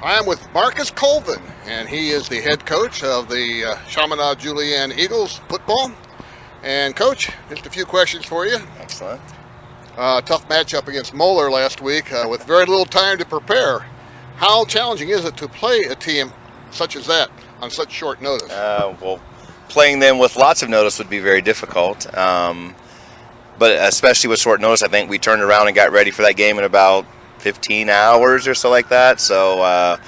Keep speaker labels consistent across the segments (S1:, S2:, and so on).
S1: I am with Marcus Colvin, and he is the head coach of the ChaminadeJulianne Eagles football. And Coach, just a few questions for you.
S2: Excellent.
S1: Tough matchup against Moeller last week with very little time to prepare. How challenging is it to play a team such as that on such short notice?
S2: Well, playing them with lots of notice would be very difficult. But especially with short notice, I think we turned around and got ready for that game in about 15 hours or so like that. So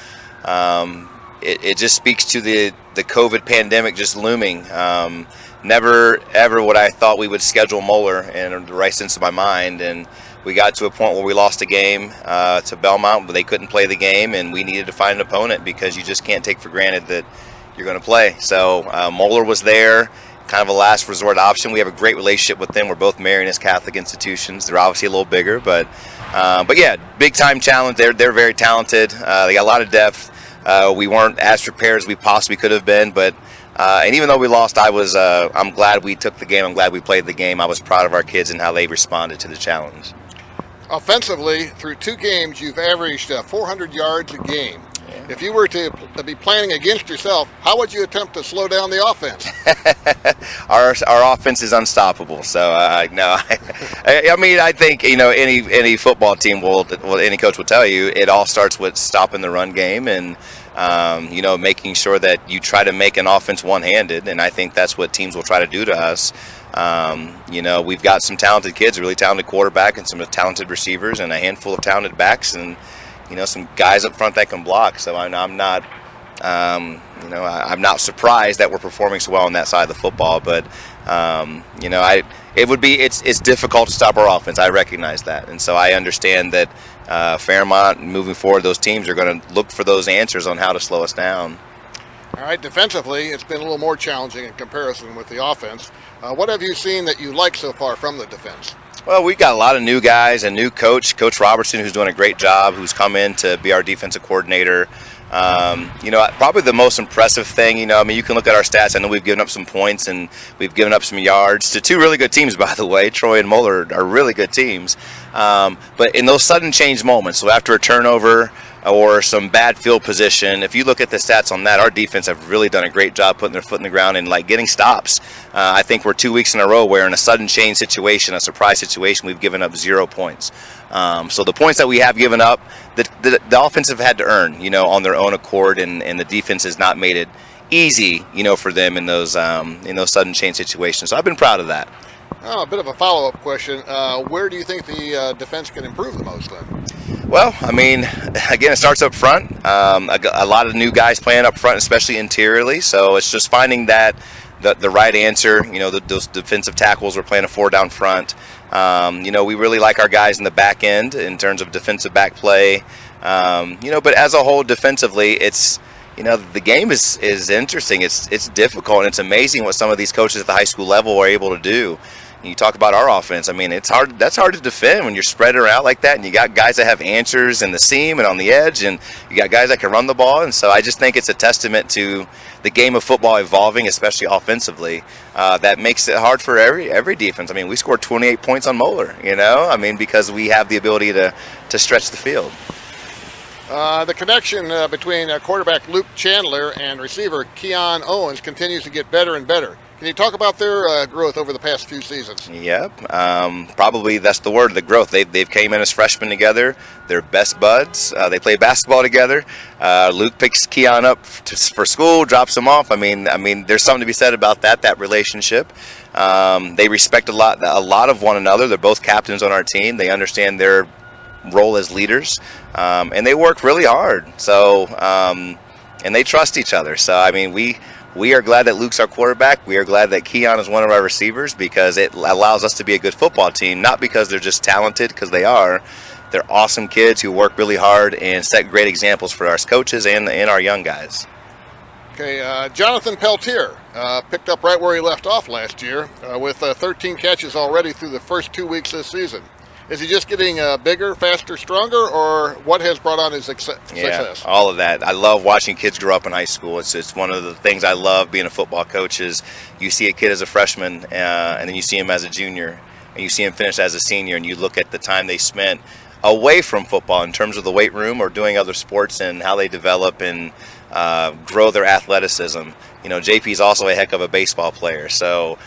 S2: it just speaks to the COVID pandemic just looming. Never ever would I thought we would schedule Moeller in the right sense of my mind, and we got to a point where we lost a game to Belmont, but they couldn't play the game, and we needed to find an opponent because you just can't take for granted that you're going to play. So Moeller was there, kind of a last resort option. We have a great relationship with them. We're both Marianist Catholic institutions. They're obviously a little bigger, but yeah, big time challenge. They're very talented. They got a lot of depth. We weren't as prepared as we possibly could have been, but and even though we lost, I'm glad we took the game. I'm glad we played the game. I was proud of our kids and how they responded to the challenge.
S1: Offensively, through 2 games, you've averaged 400 yards a game. Yeah. If you were to be planning against yourself, how would you attempt to slow down the offense?
S2: Our offense is unstoppable. So no, I mean, I think any football team any coach will tell you it all starts with stopping the run game and making sure that you try to make an offense one-handed, and I think that's what teams will try to do to us. We've got some talented kids, a really talented quarterback, and some talented receivers, and a handful of talented backs, and some guys up front that can block. So I'm not surprised that we're performing so well on that side of the football. But it's difficult to stop our offense. I recognize that, and so I understand that Fairmont moving forward, those teams are going to look for those answers on how to slow us down.
S1: All right, defensively, it's been a little more challenging in comparison with the offense. What have you seen that you like so far from the defense?
S2: Well, we've got a lot of new guys, a new coach, Coach Robertson, who's doing a great job, who's come in to be our defensive coordinator. Probably the most impressive thing, you can look at our stats. I know we've given up some points and we've given up some yards to 2 really good teams, by the way. Troy and Moeller are really good teams. But in those sudden change moments, so after a turnover or some bad field position, if you look at the stats on that, our defense have really done a great job putting their foot in the ground and getting stops. I think we're 2 weeks in a row where in a sudden change situation, a surprise situation, we've given up 0 points. So the points that we have given up, the offense have had to earn, on their own accord, and the defense has not made it easy, for them in those sudden change situations. So I've been proud of that.
S1: Oh, a bit of a follow-up question. Where do you think the defense can improve the most then?
S2: Well, I mean, again, it starts up front. A lot of new guys playing up front, especially interiorly. So it's just finding the right answer. Those defensive tackles, we're playing a 4 down front. We really like our guys in the back end in terms of defensive back play. But as a whole, defensively, it's the game is interesting. It's difficult, and it's amazing what some of these coaches at the high school level are able to do. You talk about our offense. I mean, it's hard. That's hard to defend when you're spread around like that, and you got guys that have answers in the seam and on the edge, and you got guys that can run the ball. And so I just think it's a testament to the game of football evolving, especially offensively. That makes it hard for every defense. I mean, we scored 28 points on Moeller. Because we have the ability to stretch the field.
S1: The connection between quarterback Luke Chandler and receiver Keon Owens continues to get better and better. Can you talk about their growth over the past few seasons?
S2: Yep, probably that's the word, the growth. They've came in as freshmen together. They're best buds. They play basketball together. Luke picks Keon up for school, drops him off. I mean, there's something to be said about that relationship. They respect a lot of one another. They're both captains on our team. They understand their role as leaders, and they work really hard. So, and they trust each other. So, I mean, we are glad that Luke's our quarterback. We are glad that Keon is one of our receivers because it allows us to be a good football team, not because they're just talented, because they are. They're awesome kids who work really hard and set great examples for our coaches and our young guys.
S1: Okay, Jonathan Peltier picked up right where he left off last year with 13 catches already through the first 2 weeks this season. Is he just getting bigger, faster, stronger, or what has brought on his success?
S2: Yeah, all of that. I love watching kids grow up in high school. It's one of the things I love being a football coach is you see a kid as a freshman and then you see him as a junior and you see him finish as a senior and you look at the time they spent away from football in terms of the weight room or doing other sports and how they develop and grow their athleticism. You know, JP's also a heck of a baseball player, so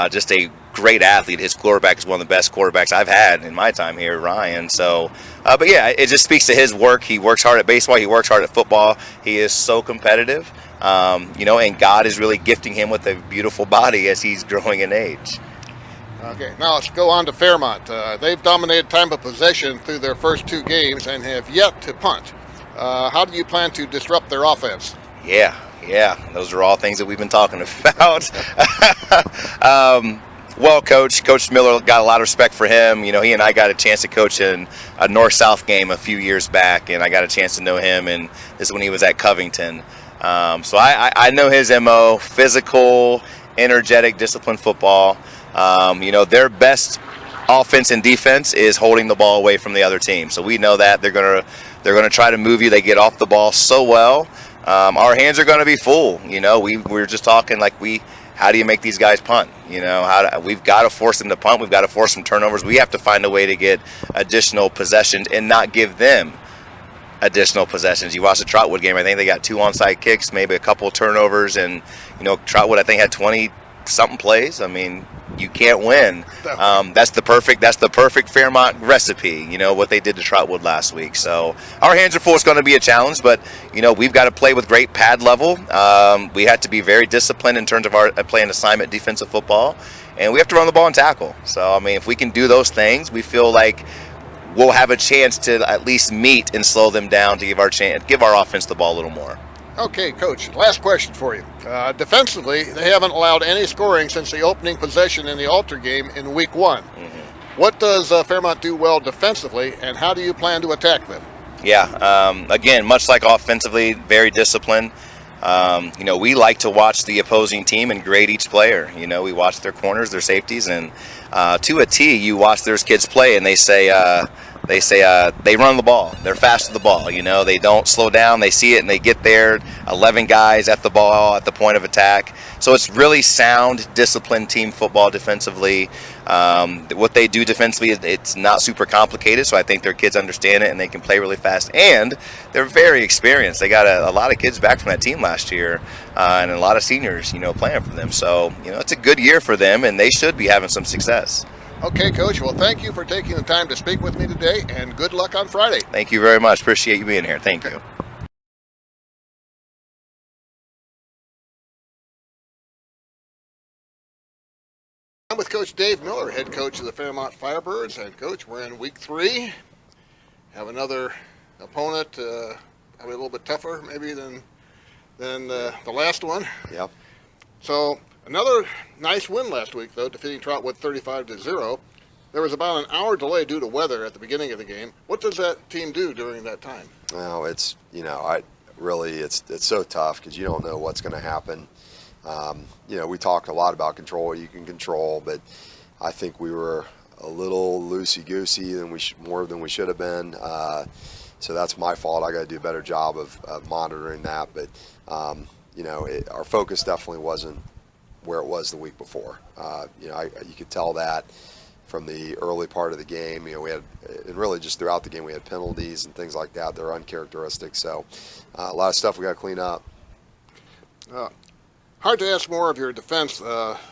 S2: just a great athlete. His quarterback is one of the best quarterbacks I've had in my time here, Ryan. So, but yeah, it just speaks to his work. He works hard at baseball. He works hard at football. He is so competitive, you know, and God is really gifting him with a beautiful body as he's growing in age.
S1: Okay, now let's go on to Fairmont. They've dominated time of possession through their first 2 games and have yet to punt. How do you plan to disrupt their offense?
S2: Yeah, those are all things that we've been talking about. Well, Coach Miller, got a lot of respect for him. You know, he and I got a chance to coach in a North-South game a few years back, and I got a chance to know him, and this is when he was at Covington. So I know his MO, physical, energetic, disciplined football. You know, their best offense and defense is holding the ball away from the other team. So we know that they're gonna try to move you. They get off the ball so well. Our hands are gonna be full. You know, we were just talking like how do you make these guys punt? You know, we've got to force them to punt. We've got to force some turnovers. We have to find a way to get additional possessions and not give them additional possessions. You watch the Trotwood game. I think they got 2 onside kicks, maybe a couple of turnovers, and you know, Trotwood I think had 20-something plays. I mean, you can't win. That's the perfect Fairmont recipe. You know what they did to Trotwood last week. So our hands are full. It's going to be a challenge, but you know, we've got to play with great pad level. We have to be very disciplined in terms of our playing assignment defensive football, and we have to run the ball and tackle. So I mean, if we can do those things, we feel like we'll have a chance to at least meet and slow them down to give our offense the ball a little more.
S1: Okay, Coach, last question for you. Defensively, they haven't allowed any scoring since the opening possession in the Alter game in Week 1. Mm-hmm. What does Fairmont do well defensively, and how do you plan to attack them?
S2: Yeah, again, much like offensively, very disciplined. You know, we like to watch the opposing team and grade each player. You know, we watch their corners, their safeties, and to a T, you watch those kids play, and they say they run the ball. They're fast to the ball. You know, they don't slow down. They see it and they get there. 11 guys at the ball at the point of attack. So it's really sound, disciplined team football defensively. What they do defensively, it's not super complicated. So I think their kids understand it and they can play really fast. And they're very experienced. They got a lot of kids back from that team last year and a lot of seniors, you know, playing for them. So, you know, it's a good year for them and they should be having some success.
S1: Okay, Coach. Well, thank you for taking the time to speak with me today, and good luck on Friday.
S2: Thank you very much. Appreciate you being here. Thank you.
S1: I'm with Coach Dave Miller, head coach of the Fairmont Firebirds. And, Coach, we're in Week 3. Have another opponent, probably a little bit tougher maybe than the last one.
S3: Yep.
S1: So, another nice win last week, though, defeating Trotwood 35-0. There was about an hour delay due to weather at the beginning of the game. What does that team do during that time?
S3: Well, it's, you know, it's so tough because you don't know what's going to happen. You know, we talk a lot about control what you can control, but I think we were a little loosey-goosey more than we should have been. So that's my fault. I got to do a better job of monitoring that. But, you know, our focus definitely wasn't where it was the week before. You know, you could tell that from the early part of the game. You know, we had, and really just throughout the game, we had penalties and things like that. They're uncharacteristic. So a lot of stuff we got to clean up.
S1: Hard to ask more of your defense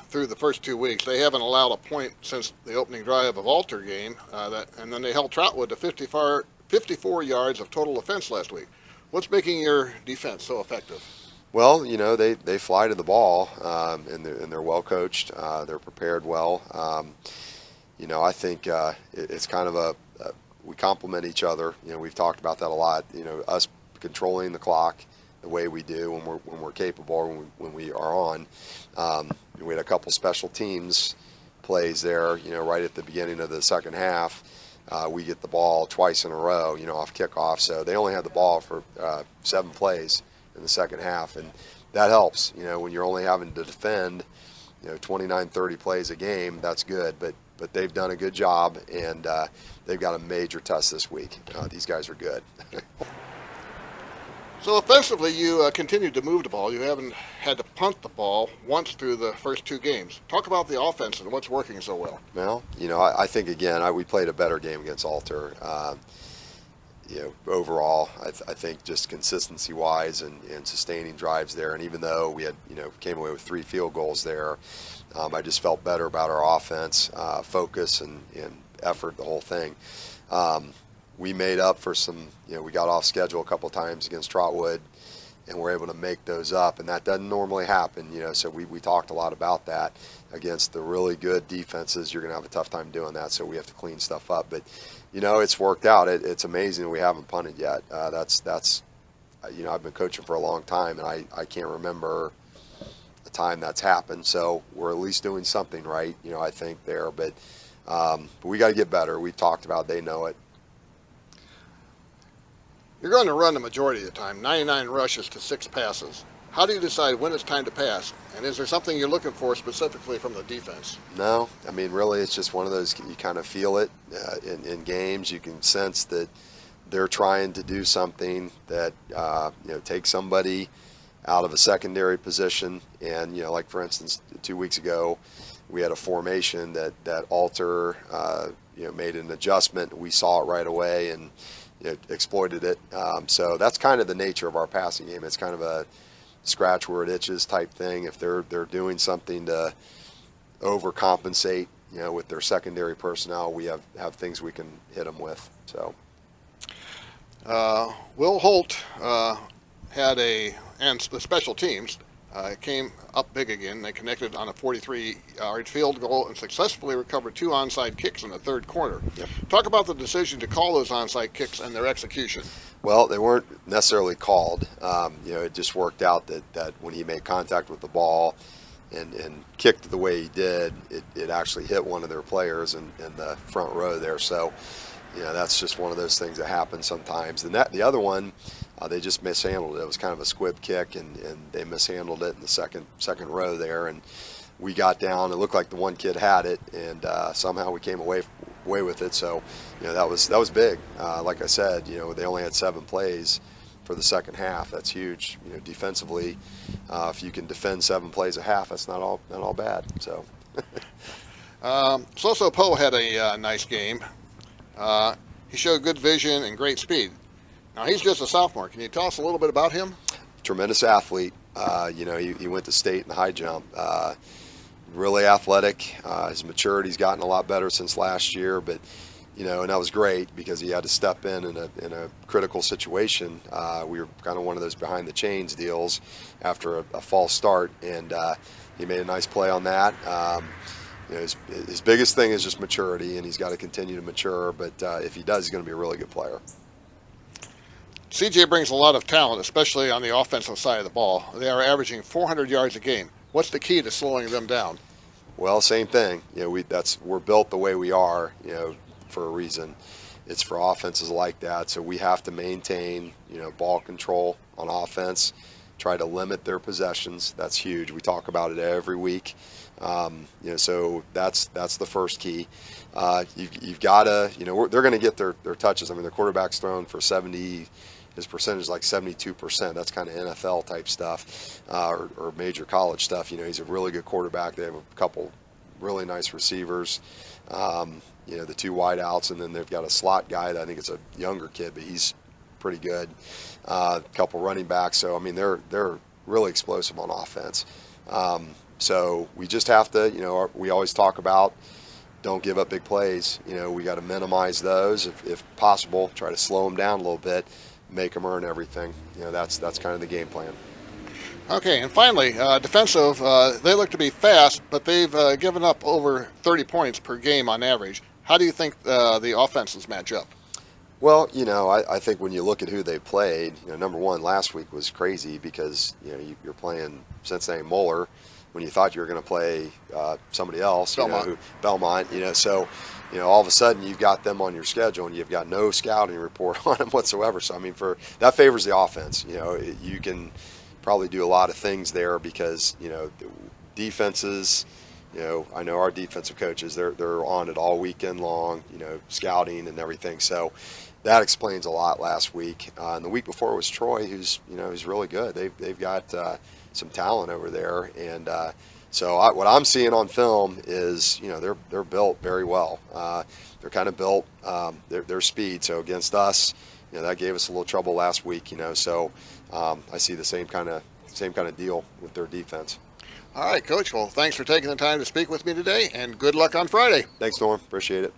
S1: through the first 2 weeks. They haven't allowed a point since the opening drive of Alter game, and then they held Trotwood to 54 yards of total offense last week. What's making your defense so effective?
S3: Well, you know, they fly to the ball, and they're well coached. They're prepared well. You know, I think it's kind of we complement each other. You know, we've talked about that a lot. You know, us controlling the clock the way we do when we're capable, when we are on. We had a couple special teams plays there. You know, right at the beginning of the second half, we get the ball twice in a row. You know, off kickoff. So they only had the ball for 7 plays in the second half, and that helps. You know, when you're only having to defend, you know, 29, 30 plays a game, that's good. But they've done a good job, and they've got a major test this week. These guys are good.
S1: So offensively, you continued to move the ball. You haven't had to punt the ball once through the first 2 games. Talk about the offense and what's working so well.
S3: Well, I think again, we played a better game against Alter. Overall, I think just consistency-wise and sustaining drives there. And even though we had, came away with 3 field goals there, I just felt better about our offense, focus and effort, the whole thing. We made up for some, we got off schedule a couple of times against Trotwood, and we're able to make those up, and that doesn't normally happen, so we talked a lot about that. Against the really good defenses, you're going to have a tough time doing that, so we have to clean stuff up. But, it's worked out. It's amazing we haven't punted yet. I've been coaching for a long time, and I can't remember the time that's happened, so we're at least doing something right, I think there. But we got to get better. We've talked about, they know it.
S1: You're going to run the majority of the time, 99 rushes to 6 passes. How do you decide when it's time to pass? And is there something you're looking for specifically from the defense?
S3: No, really it's just one of those, you kind of feel it in games. You can sense that they're trying to do something that, take somebody out of a secondary position. And, like for instance, 2 weeks ago, we had a formation that Alter, made an adjustment. We saw it right away and exploited it. So that's kind of the nature of our passing game. It's kind of a scratch where it itches type thing. If they're doing something to overcompensate, with their secondary personnel, we have things we can hit them with. So
S1: Will Holt and the special teams came up big again. They connected on a 43-yard field goal and successfully recovered 2 onside kicks in the third quarter.
S3: Yep.
S1: Talk about the decision to call those onside kicks and their execution.
S3: Well, they weren't necessarily called. It just worked out that when he made contact with the ball and kicked the way he did, it actually hit one of their players in the front row there. So, that's just one of those things that happen sometimes. And the other one, they just mishandled it. It was kind of a squib kick, and they mishandled it in the second row there. And we got down. It looked like the one kid had it, and somehow we came away with it. So, that was big. Like I said, they only had 7 plays for the second half. That's huge. Defensively, if you can defend 7 plays a half, that's not all bad. So,
S1: Soso Poe had a nice game. He showed good vision and great speed. Now, he's just a sophomore. Can you tell us a little bit about him?
S3: Tremendous athlete. He went to state in the high jump. Really athletic. His maturity's gotten a lot better since last year, but and that was great because he had to step in a critical situation. We were kind of one of those behind the chains deals after a false start, and he made a nice play on that. His biggest thing is just maturity, and he's got to continue to mature. But if he does, he's going to be a really good player.
S1: CJ brings a lot of talent, especially on the offensive side of the ball. They are averaging 400 yards a game. What's the key to slowing them down?
S3: Well, same thing. We're built the way we are, for a reason. It's for offenses like that. So we have to maintain, ball control on offense, try to limit their possessions. That's huge. We talk about it every week. So that's the first key. You've got to, they're going to get their touches. Their quarterback's thrown for 70. His percentage is like 72%. That's kind of NFL type stuff, or major college stuff. He's a really good quarterback. They have a couple really nice receivers. The 2 wideouts, and then they've got a slot guy that I think is a younger kid, but he's pretty good. A couple running backs. So they're really explosive on offense. So we just have to, we always talk about don't give up big plays. We got to minimize those if possible. Try to slow them down a little bit. Make them earn everything. That's kind of the game plan.
S1: Okay, and finally, defensive, they look to be fast, but they've given up over 30 points per game on average. How do you think the offenses match up?
S3: Well, I think when you look at who they played, number one, last week was crazy because, you're playing Cincinnati Moeller when you thought you were going to play somebody else, Belmont, so, all of a sudden you've got them on your schedule and you've got no scouting report on them whatsoever. So, that favors the offense. You can probably do a lot of things there because, defenses, I know our defensive coaches, they're on it all weekend long, scouting and everything. So, that explains a lot last week. And the week before was Troy, who's really good. They've got some talent over there, and so what I'm seeing on film is they're built very well. They're kind of built their speed. So against us, that gave us a little trouble last week. So I see the same kind of deal with their defense.
S1: All right, Coach. Well, thanks for taking the time to speak with me today, and good luck on Friday.
S3: Thanks, Norm. Appreciate it.